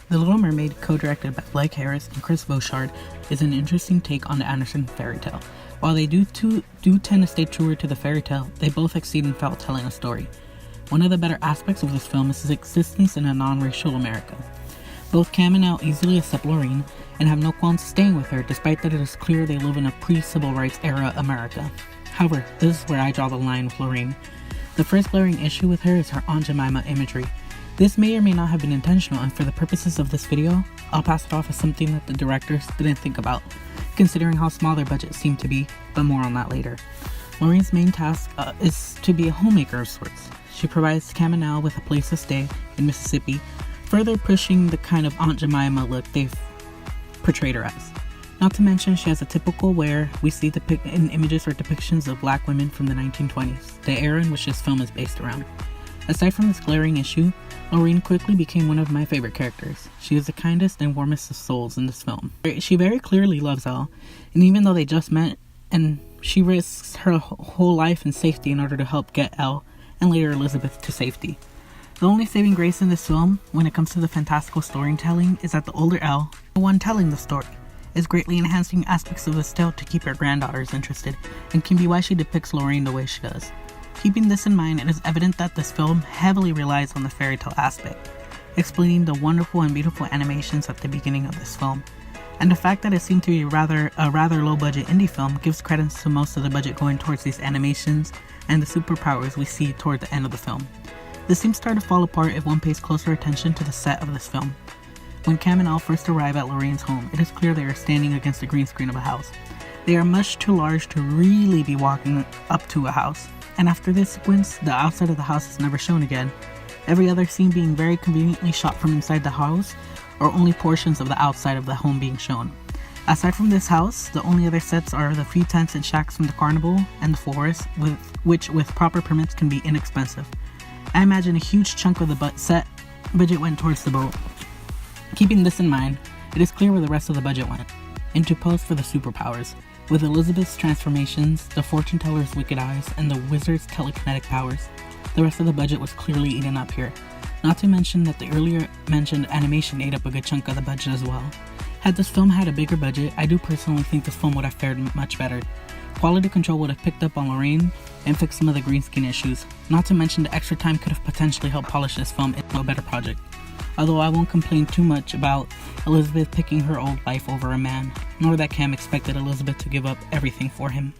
The Little Mermaid, co-directed by Blake Harris and Chris Bouchard, is an interesting take on the Andersen fairy tale. While they do tend to stay truer to the fairy tale, they both exceed in felt telling a story. One of the better aspects of this film is its existence in a non-racial America. Both Cam and Elle easily accept Lorraine and have no qualms staying with her, despite that it is clear they live in a pre-civil rights era America. However, this is where I draw the line with Lorraine. The first glaring issue with her is her Aunt Jemima imagery. This may or may not have been intentional, and for the purposes of this video, I'll pass it off as something that the directors didn't think about, considering how small their budget seemed to be, but more on that later. Lorraine's main task is to be a homemaker of sorts. She provides Cam and Elle with a place to stay in Mississippi, further pushing the kind of Aunt Jemima look they've portrayed her as. Not to mention, she has a typical wear we see in images or depictions of black women from the 1920s, the era in which this film is based around. Aside from this glaring issue, Lorraine quickly became one of my favorite characters. She is the kindest and warmest of souls in this film. She very clearly loves Elle, and even though they just met, and she risks her whole life and safety in order to help get Elle, and later Elizabeth, to safety. The only saving grace in this film, when it comes to the fantastical storytelling, is that the older Elle, the one telling the story, is greatly enhancing aspects of this tale to keep her granddaughters interested, and can be why she depicts Lorraine the way she does. Keeping this in mind, it is evident that this film heavily relies on the fairy tale aspect, explaining the wonderful and beautiful animations at the beginning of this film. And the fact that it seemed to be a rather low-budget indie film gives credence to most of the budget going towards these animations and the superpowers we see toward the end of the film. This seems to start to fall apart if one pays closer attention to the set of this film. When Cam and Elle first arrive at Lorraine's home, it is clear they are standing against the green screen of a house. They are much too large to really be walking up to a house, and after this sequence, the outside of the house is never shown again, every other scene being very conveniently shot from inside the house, or only portions of the outside of the home being shown. Aside from this house, the only other sets are the few tents and shacks from the carnival and the forest, which with proper permits can be inexpensive. I imagine a huge chunk of the set budget went towards the boat. Keeping this in mind, it is clear where the rest of the budget went, into post for the superpowers. With Elizabeth's transformations, the fortune teller's wicked eyes, and the wizard's telekinetic powers, the rest of the budget was clearly eaten up here. Not to mention that the earlier mentioned animation ate up a good chunk of the budget as well. Had this film had a bigger budget, I do personally think this film would have fared much better. Quality control would have picked up on Lorraine and fixed some of the green screen issues. Not to mention the extra time could have potentially helped polish this film into a better project. Although I won't complain too much about Elizabeth picking her old life over a man, nor that Cam expected Elizabeth to give up everything for him.